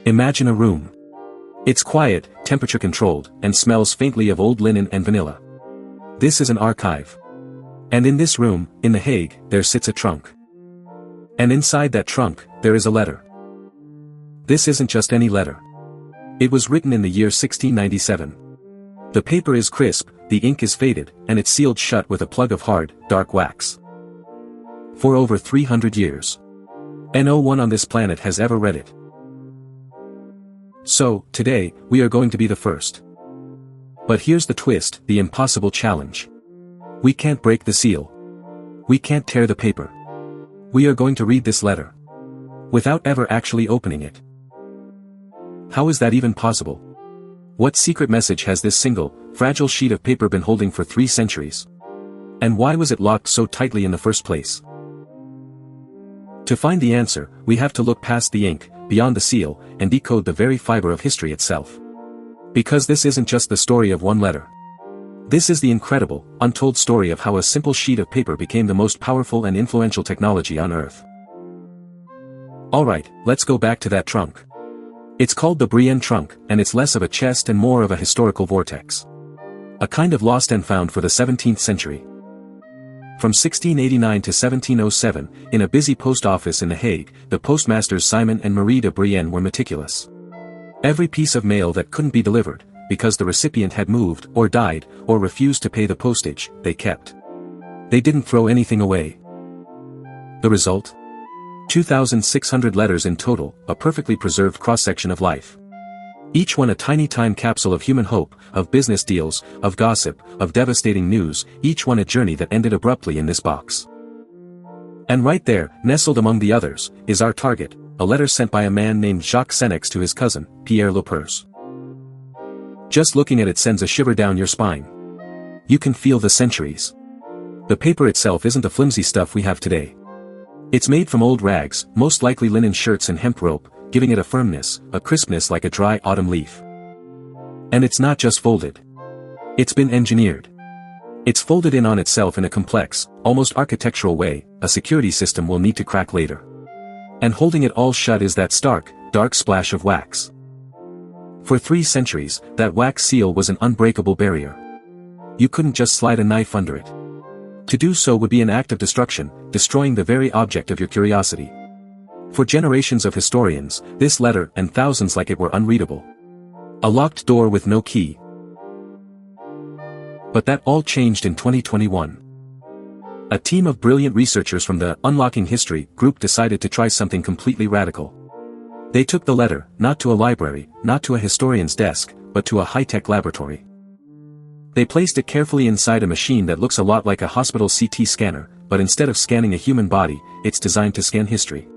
Imagine a room. It's quiet, temperature-controlled, and smells faintly of old linen and vanilla. This is an archive. And in this room, in The Hague, there sits a trunk. And inside that trunk, there is a letter. This isn't just any letter. It was written in the year 1697. The paper is crisp, the ink is faded, and it's sealed shut with a plug of hard, dark wax. For over 300 years. No one on this planet has ever read it. So, today, we are going to be the first. But here's the twist, the impossible challenge. We can't break the seal. We can't tear the paper. We are going to read this letter. Without ever actually opening it. How is that even possible? What secret message has this single, fragile sheet of paper been holding for 3 centuries? And why was it locked so tightly in the first place? To find the answer, we have to look past the ink, beyond the seal, and decode the very fiber of history itself. Because this isn't just the story of one letter. This is the incredible, untold story of how a simple sheet of paper became the most powerful and influential technology on Earth. Alright, let's go back to that trunk. It's called the Brienne trunk, and it's less of a chest and more of a historical vortex. A kind of lost and found for the 17th century. From 1689 to 1707, in a busy post office in The Hague, the postmasters Simon and Marie de Brienne were meticulous. Every piece of mail that couldn't be delivered, because the recipient had moved, or died, or refused to pay the postage, they kept. They didn't throw anything away. The result? 2,600 letters in total, a perfectly preserved cross-section of life. Each one a tiny time capsule of human hope, of business deals, of gossip, of devastating news, each one a journey that ended abruptly in this box. And right there, nestled among the others, is our target, a letter sent by a man named Jacques Senex to his cousin, Pierre Lepers. Just looking at it sends a shiver down your spine. You can feel the centuries. The paper itself isn't the flimsy stuff we have today. It's made from old rags, most likely linen shirts and hemp rope, giving it a firmness, a crispness like a dry autumn leaf. And it's not just folded. It's been engineered. It's folded in on itself in a complex, almost architectural way, a security system we'll need to crack later. And holding it all shut is that stark, dark splash of wax. For 3 centuries, that wax seal was an unbreakable barrier. You couldn't just slide a knife under it. To do so would be an act of destruction, destroying the very object of your curiosity. For generations of historians, this letter and thousands like it were unreadable. A locked door with no key. But that all changed in 2021. A team of brilliant researchers from the Unlocking History group decided to try something completely radical. They took the letter, not to a library, not to a historian's desk, but to a high-tech laboratory. They placed it carefully inside a machine that looks a lot like a hospital CT scanner, but instead of scanning a human body, it's designed to scan history.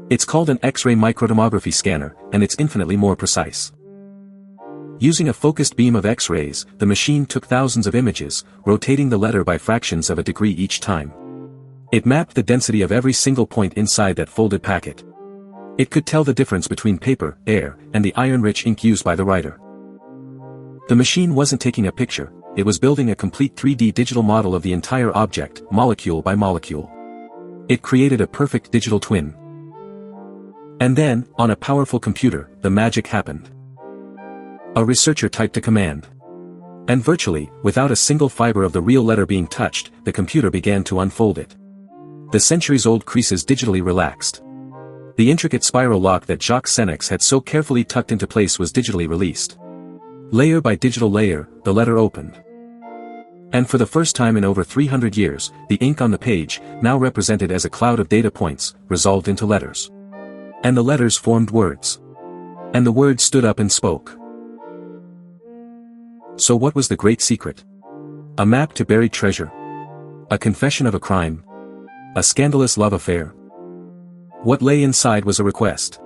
It's called an X-ray microtomography scanner, and it's infinitely more precise. Using a focused beam of X-rays, the machine took thousands of images, rotating the letter by fractions of a degree each time. It mapped the density of every single point inside that folded packet. It could tell the difference between paper, air, and the iron-rich ink used by the writer. The machine wasn't taking a picture, it was building a complete 3D digital model of the entire object, molecule by molecule. It created a perfect digital twin. And then, on a powerful computer, the magic happened. A researcher typed a command. And virtually, without a single fiber of the real letter being touched, the computer began to unfold it. The centuries-old creases digitally relaxed. The intricate spiral lock that Jacques Senex had so carefully tucked into place was digitally released. Layer by digital layer, the letter opened. And for the first time in over 300 years, the ink on the page, now represented as a cloud of data points, resolved into letters. And the letters formed words. And the words stood up and spoke. So what was the great secret? A map to buried treasure? A confession of a crime? A scandalous love affair? What lay inside was a request.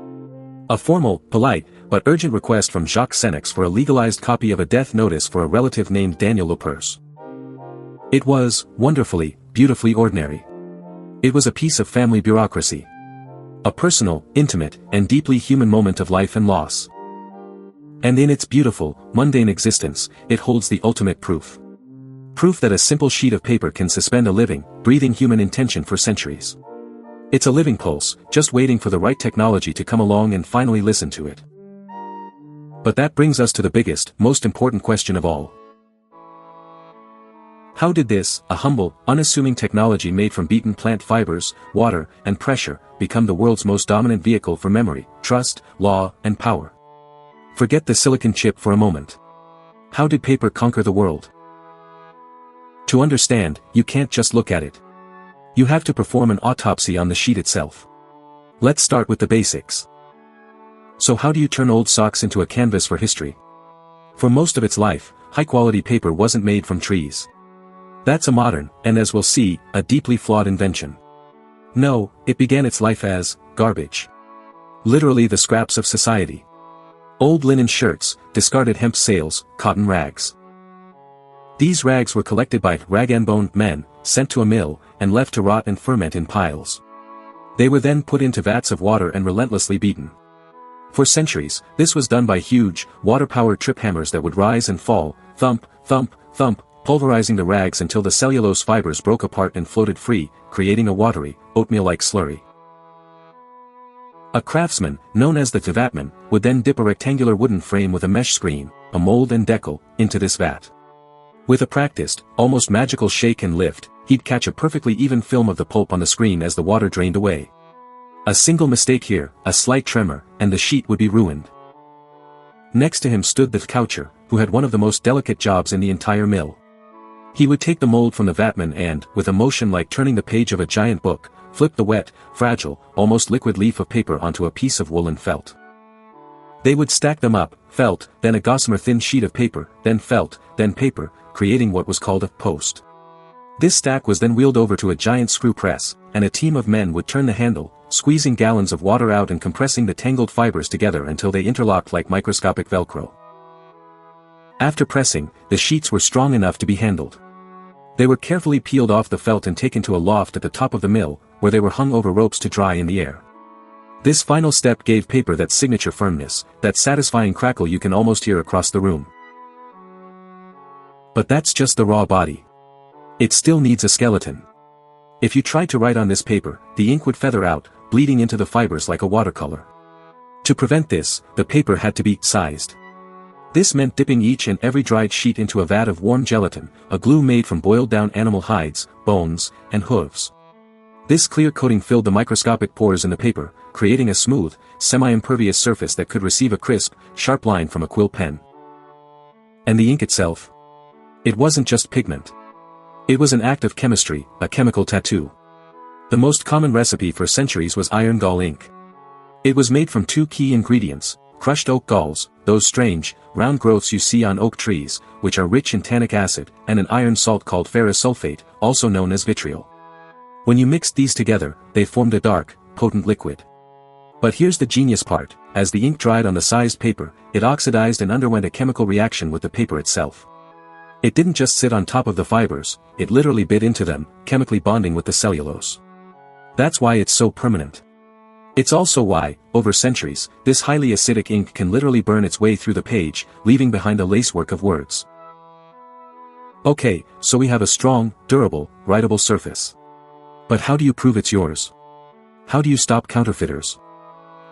A formal, polite, but urgent request from Jacques Senex for a legalized copy of a death notice for a relative named Daniel Lepers. It was, wonderfully, beautifully ordinary. It was a piece of family bureaucracy. A personal, intimate, and deeply human moment of life and loss. And in its beautiful, mundane existence, it holds the ultimate proof. Proof that a simple sheet of paper can suspend a living, breathing human intention for centuries. It's a living pulse, just waiting for the right technology to come along and finally listen to it. But that brings us to the biggest, most important question of all. How did this, a humble, unassuming technology made from beaten plant fibers, water, and pressure, become the world's most dominant vehicle for memory, trust, law, and power? Forget the silicon chip for a moment. How did paper conquer the world? To understand, you can't just look at it. You have to perform an autopsy on the sheet itself. Let's start with the basics. So how do you turn old socks into a canvas for history? For most of its life, high-quality paper wasn't made from trees. That's a modern, and as we'll see, a deeply flawed invention. No, it began its life as garbage. Literally the scraps of society. Old linen shirts, discarded hemp sails, cotton rags. These rags were collected by rag-and-bone men, sent to a mill, and left to rot and ferment in piles. They were then put into vats of water and relentlessly beaten. For centuries, this was done by huge, water-powered trip hammers that would rise and fall, thump, thump, thump, pulverizing the rags until the cellulose fibers broke apart and floated free, creating a watery, oatmeal-like slurry. A craftsman, known as the vatman, would then dip a rectangular wooden frame with a mesh screen, a mold and decal, into this vat. With a practiced, almost magical shake and lift, he'd catch a perfectly even film of the pulp on the screen as the water drained away. A single mistake here, a slight tremor, and the sheet would be ruined. Next to him stood the coucher, who had one of the most delicate jobs in the entire mill. He would take the mold from the vatman and, with a motion like turning the page of a giant book, flip the wet, fragile, almost liquid leaf of paper onto a piece of woolen felt. They would stack them up, felt, then a gossamer thin sheet of paper, then felt, then paper, creating what was called a post. This stack was then wheeled over to a giant screw press, and a team of men would turn the handle, squeezing gallons of water out and compressing the tangled fibers together until they interlocked like microscopic Velcro. After pressing, the sheets were strong enough to be handled. They were carefully peeled off the felt and taken to a loft at the top of the mill, where they were hung over ropes to dry in the air. This final step gave paper that signature firmness, that satisfying crackle you can almost hear across the room. But that's just the raw body. It still needs a skeleton. If you tried to write on this paper, the ink would feather out, bleeding into the fibers like a watercolor. To prevent this, the paper had to be sized. This meant dipping each and every dried sheet into a vat of warm gelatin, a glue made from boiled-down animal hides, bones, and hooves. This clear coating filled the microscopic pores in the paper, creating a smooth, semi-impervious surface that could receive a crisp, sharp line from a quill pen. And the ink itself? It wasn't just pigment. It was an act of chemistry, a chemical tattoo. The most common recipe for centuries was iron gall ink. It was made from two key ingredients: crushed oak galls, those strange, round growths you see on oak trees, which are rich in tannic acid, and an iron salt called ferrous sulfate, also known as vitriol. When you mixed these together, they formed a dark, potent liquid. But here's the genius part: as the ink dried on the sized paper, it oxidized and underwent a chemical reaction with the paper itself. It didn't just sit on top of the fibers, it literally bit into them, chemically bonding with the cellulose. That's why it's so permanent. It's also why, over centuries, this highly acidic ink can literally burn its way through the page, leaving behind a lacework of words. Okay, so we have a strong, durable, writable surface. But how do you prove it's yours? How do you stop counterfeiters?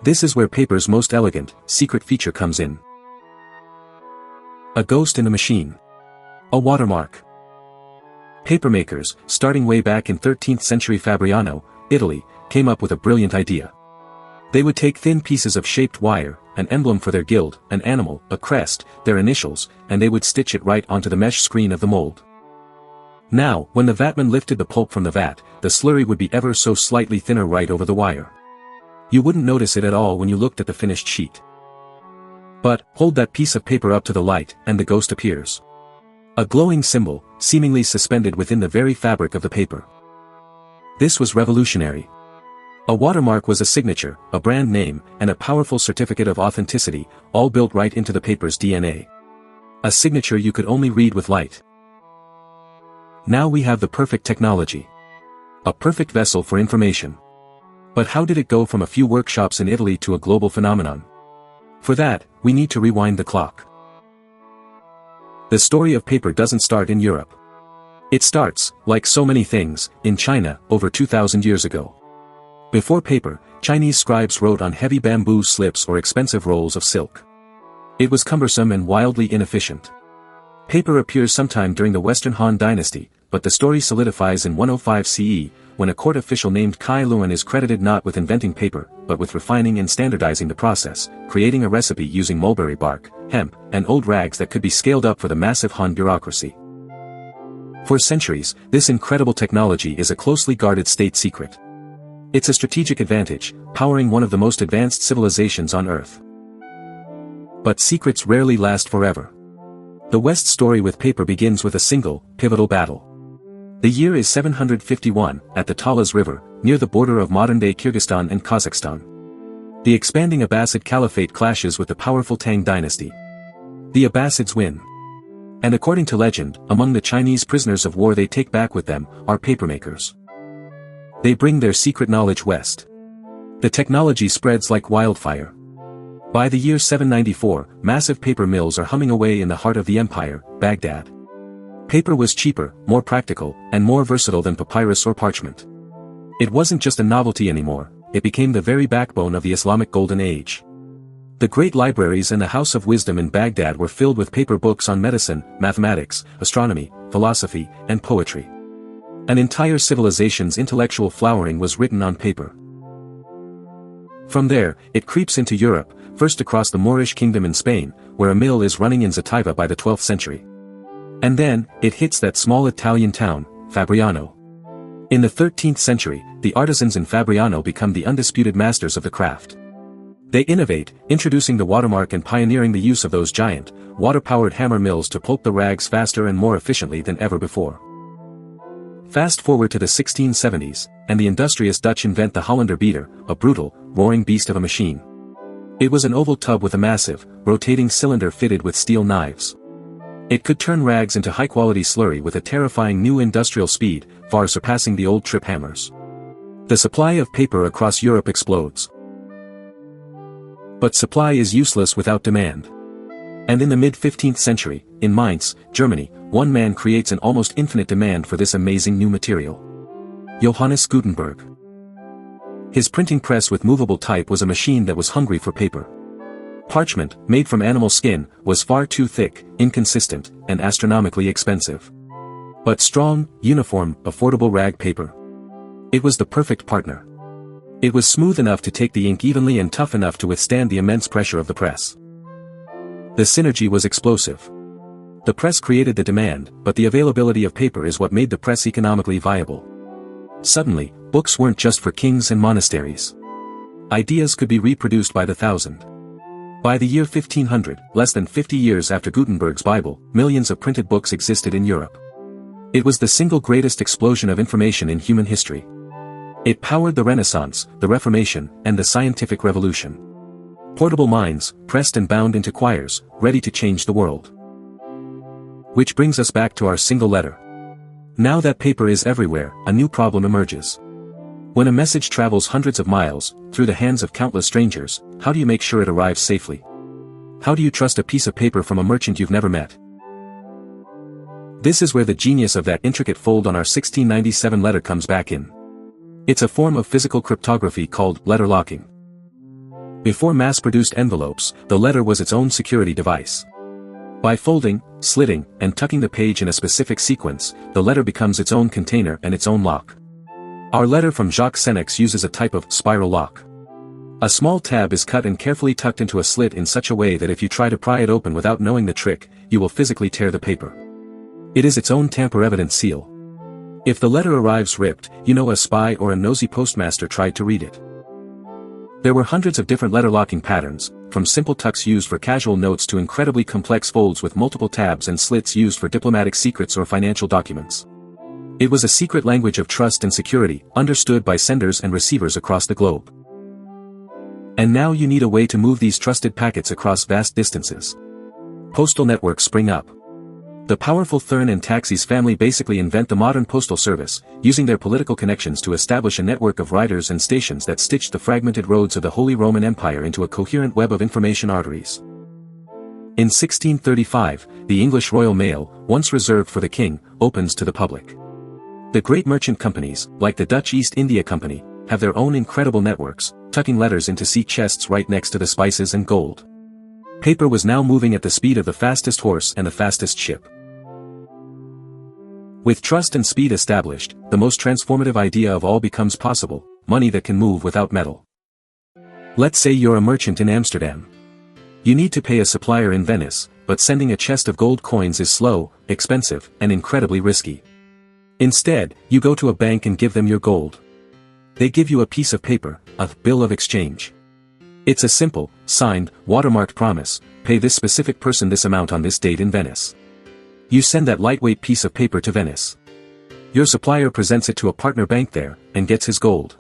This is where paper's most elegant, secret feature comes in. A ghost in the machine. A watermark. Papermakers, starting way back in 13th century Fabriano, Italy, came up with a brilliant idea. They would take thin pieces of shaped wire, an emblem for their guild, an animal, a crest, their initials, and they would stitch it right onto the mesh screen of the mold. Now, when the vatman lifted the pulp from the vat, the slurry would be ever so slightly thinner right over the wire. You wouldn't notice it at all when you looked at the finished sheet. But, hold that piece of paper up to the light, and the ghost appears. A glowing symbol, seemingly suspended within the very fabric of the paper. This was revolutionary. A watermark was a signature, a brand name, and a powerful certificate of authenticity, all built right into the paper's DNA. A signature you could only read with light. Now we have the perfect technology. A perfect vessel for information. But how did it go from a few workshops in Italy to a global phenomenon? For that, we need to rewind the clock. The story of paper doesn't start in Europe. It starts, like so many things, in China, over 2,000 years ago. Before paper, Chinese scribes wrote on heavy bamboo slips or expensive rolls of silk. It was cumbersome and wildly inefficient. Paper appears sometime during the Western Han Dynasty, but the story solidifies in 105 CE, when a court official named Kai Luan is credited not with inventing paper, but with refining and standardizing the process, creating a recipe using mulberry bark, hemp, and old rags that could be scaled up for the massive Han bureaucracy. For centuries, this incredible technology is a closely guarded state secret. It's a strategic advantage, powering one of the most advanced civilizations on Earth. But secrets rarely last forever. The West's story with paper begins with a single, pivotal battle. The year is 751, at the Talas River, near the border of modern-day Kyrgyzstan and Kazakhstan. The expanding Abbasid Caliphate clashes with the powerful Tang dynasty. The Abbasids win. And according to legend, among the Chinese prisoners of war they take back with them, are papermakers. They bring their secret knowledge west. The technology spreads like wildfire. By the year 794, massive paper mills are humming away in the heart of the empire, Baghdad. Paper was cheaper, more practical, and more versatile than papyrus or parchment. It wasn't just a novelty anymore, it became the very backbone of the Islamic Golden Age. The great libraries and the House of Wisdom in Baghdad were filled with paper books on medicine, mathematics, astronomy, philosophy, and poetry. An entire civilization's intellectual flowering was written on paper. From there, it creeps into Europe, first across the Moorish kingdom in Spain, where a mill is running in Zataiva by the 12th century. And then, it hits that small Italian town, Fabriano. In the 13th century, the artisans in Fabriano become the undisputed masters of the craft. They innovate, introducing the watermark and pioneering the use of those giant, water-powered hammer mills to pulp the rags faster and more efficiently than ever before. Fast forward to the 1670s, and the industrious Dutch invent the Hollander beater, a brutal, roaring beast of a machine. It was an oval tub with a massive, rotating cylinder fitted with steel knives. It could turn rags into high-quality slurry with a terrifying new industrial speed, far surpassing the old trip hammers. The supply of paper across Europe explodes. But supply is useless without demand. And in the mid-15th century, in Mainz, Germany, one man creates an almost infinite demand for this amazing new material. Johannes Gutenberg. His printing press with movable type was a machine that was hungry for paper. Parchment, made from animal skin, was far too thick, inconsistent, and astronomically expensive. But strong, uniform, affordable rag paper. It was the perfect partner. It was smooth enough to take the ink evenly and tough enough to withstand the immense pressure of the press. The synergy was explosive. The press created the demand, but the availability of paper is what made the press economically viable. Suddenly, books weren't just for kings and monasteries. Ideas could be reproduced by the thousand. By the year 1500, less than 50 years after Gutenberg's Bible, millions of printed books existed in Europe. It was the single greatest explosion of information in human history. It powered the Renaissance, the Reformation, and the scientific revolution. Portable minds, pressed and bound into quires, ready to change the world. Which brings us back to our single letter. Now that paper is everywhere, a new problem emerges. When a message travels hundreds of miles, through the hands of countless strangers, how do you make sure it arrives safely? How do you trust a piece of paper from a merchant you've never met? This is where the genius of that intricate fold on our 1697 letter comes back in. It's a form of physical cryptography called letterlocking. Before mass-produced envelopes, the letter was its own security device. By folding, slitting, and tucking the page in a specific sequence, the letter becomes its own container and its own lock. Our letter from Jacques Senex uses a type of spiral lock. A small tab is cut and carefully tucked into a slit in such a way that if you try to pry it open without knowing the trick, you will physically tear the paper. It is its own tamper-evident seal. If the letter arrives ripped, you know a spy or a nosy postmaster tried to read it. There were hundreds of different letter-locking patterns, from simple tucks used for casual notes to incredibly complex folds with multiple tabs and slits used for diplomatic secrets or financial documents. It was a secret language of trust and security, understood by senders and receivers across the globe. And now you need a way to move these trusted packets across vast distances. Postal networks spring up. The powerful Thurn and Taxis family basically invent the modern postal service, using their political connections to establish a network of riders and stations that stitched the fragmented roads of the Holy Roman Empire into a coherent web of information arteries. In 1635, the English Royal Mail, once reserved for the king, opens to the public. The great merchant companies, like the Dutch East India Company, have their own incredible networks, tucking letters into sea chests right next to the spices and gold. Paper was now moving at the speed of the fastest horse and the fastest ship. With trust and speed established, the most transformative idea of all becomes possible: money that can move without metal. Let's say you're a merchant in Amsterdam. You need to pay a supplier in Venice, but sending a chest of gold coins is slow, expensive, and incredibly risky. Instead, you go to a bank and give them your gold. They give you a piece of paper, a bill of exchange. It's a simple, signed, watermarked promise: pay this specific person this amount on this date in Venice. You send that lightweight piece of paper to Venice. Your supplier presents it to a partner bank there, and gets his gold.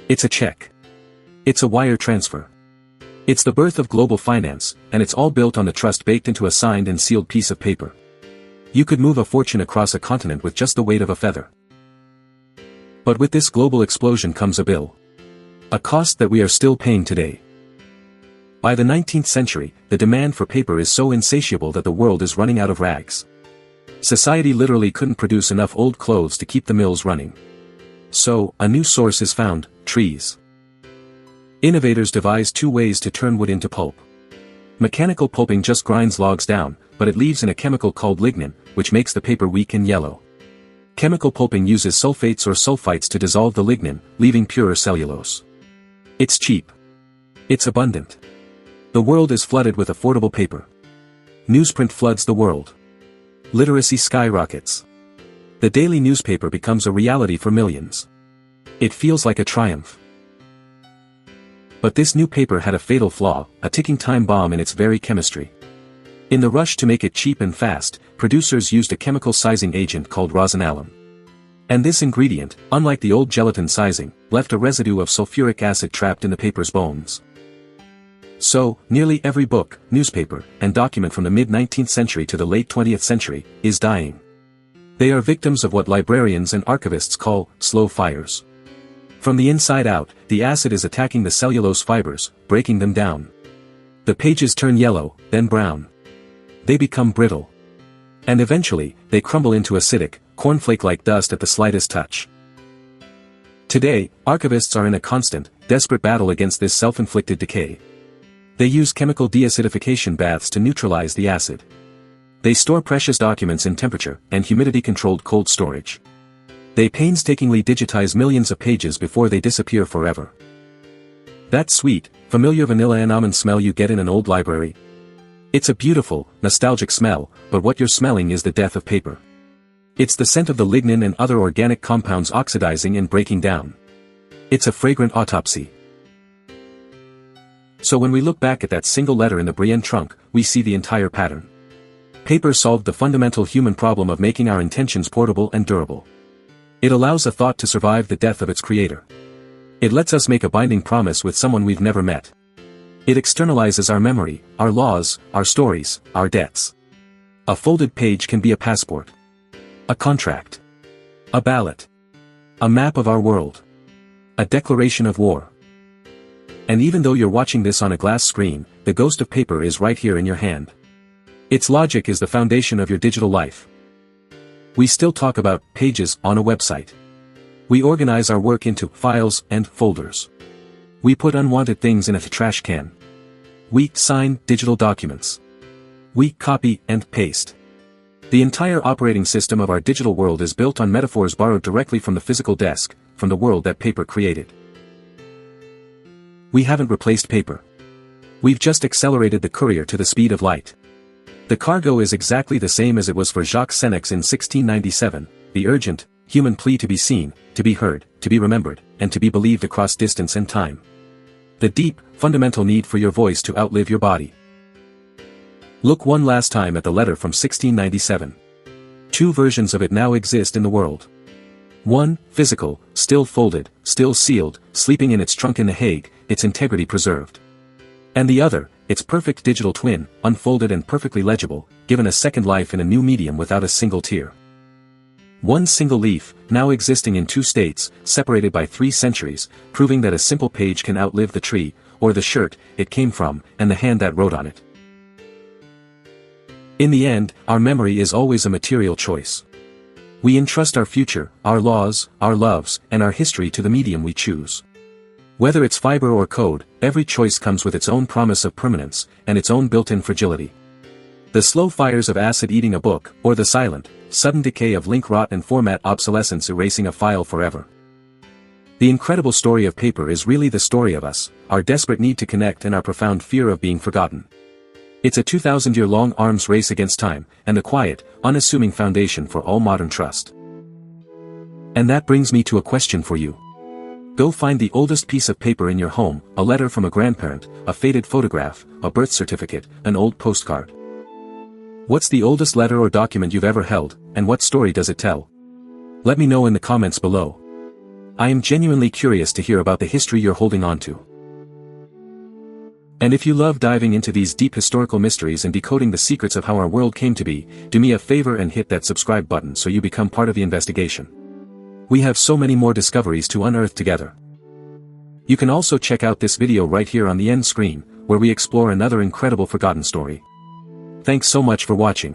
It's a check. It's a wire transfer. It's the birth of global finance, and it's all built on the trust baked into a signed and sealed piece of paper. You could move a fortune across a continent with just the weight of a feather. But with this global explosion comes a bill. A cost that we are still paying today. By the 19th century, the demand for paper is so insatiable that the world is running out of rags. Society literally couldn't produce enough old clothes to keep the mills running. So, a new source is found: trees. Innovators devised two ways to turn wood into pulp. Mechanical pulping just grinds logs down, but it leaves in a chemical called lignin, which makes the paper weak and yellow. Chemical pulping uses sulfates or sulfites to dissolve the lignin, leaving purer cellulose. It's cheap. It's abundant. The world is flooded with affordable paper. Newsprint floods the world. Literacy skyrockets. The daily newspaper becomes a reality for millions. It feels like a triumph. But this new paper had a fatal flaw, a ticking time bomb in its very chemistry. In the rush to make it cheap and fast, producers used a chemical sizing agent called rosinalum. And this ingredient, unlike the old gelatin sizing, left a residue of sulfuric acid trapped in the paper's bones. So, nearly every book, newspaper, and document from the mid-19th century to the late 20th century, is dying. They are victims of what librarians and archivists call slow fires. From the inside out, the acid is attacking the cellulose fibers, breaking them down. The pages turn yellow, then brown. They become brittle. And eventually, they crumble into acidic, cornflake-like dust at the slightest touch. Today, archivists are in a constant, desperate battle against this self-inflicted decay. They use chemical deacidification baths to neutralize the acid. They store precious documents in temperature and humidity-controlled cold storage. They painstakingly digitize millions of pages before they disappear forever. That sweet, familiar vanilla and almond smell you get in an old library? It's a beautiful, nostalgic smell, but what you're smelling is the death of paper. It's the scent of the lignin and other organic compounds oxidizing and breaking down. It's a fragrant autopsy. So when we look back at that single letter in the Brienne trunk, we see the entire pattern. Paper solved the fundamental human problem of making our intentions portable and durable. It allows a thought to survive the death of its creator. It lets us make a binding promise with someone we've never met. It externalizes our memory, our laws, our stories, our debts. A folded page can be a passport. A contract. A ballot. A map of our world. A declaration of war. And even though you're watching this on a glass screen, the ghost of paper is right here in your hand. Its logic is the foundation of your digital life. We still talk about pages on a website. We organize our work into files and folders. We put unwanted things in a trash can. We sign digital documents. We copy and paste. The entire operating system of our digital world is built on metaphors borrowed directly from the physical desk, from the world that paper created. We haven't replaced paper. We've just accelerated the courier to the speed of light. The cargo is exactly the same as it was for Jacques Senex in 1697, the urgent, human plea to be seen, to be heard, to be remembered, and to be believed across distance and time. The deep, fundamental need for your voice to outlive your body. Look one last time at the letter from 1697. Two versions of it now exist in the world. One, physical, still folded, still sealed, sleeping in its trunk in The Hague, its integrity preserved. And the other, its perfect digital twin, unfolded and perfectly legible, given a second life in a new medium without a single tear. One single leaf, now existing in two states, separated by 3 centuries, proving that a simple page can outlive the tree, or the shirt it came from, and the hand that wrote on it. In the end, our memory is always a material choice. We entrust our future, our laws, our loves, and our history to the medium we choose. Whether it's fiber or code, every choice comes with its own promise of permanence, and its own built-in fragility. The slow fires of acid eating a book, or the silent, sudden decay of link rot and format obsolescence erasing a file forever. The incredible story of paper is really the story of us, our desperate need to connect and our profound fear of being forgotten. It's a 2,000-year-long arms race against time, and the quiet, unassuming foundation for all modern trust. And that brings me to a question for you. Go find the oldest piece of paper in your home, a letter from a grandparent, a faded photograph, a birth certificate, an old postcard. What's the oldest letter or document you've ever held, and what story does it tell? Let me know in the comments below. I am genuinely curious to hear about the history you're holding on to. And if you love diving into these deep historical mysteries and decoding the secrets of how our world came to be, do me a favor and hit that subscribe button so you become part of the investigation. We have so many more discoveries to unearth together. You can also check out this video right here on the end screen, where we explore another incredible forgotten story. Thanks so much for watching.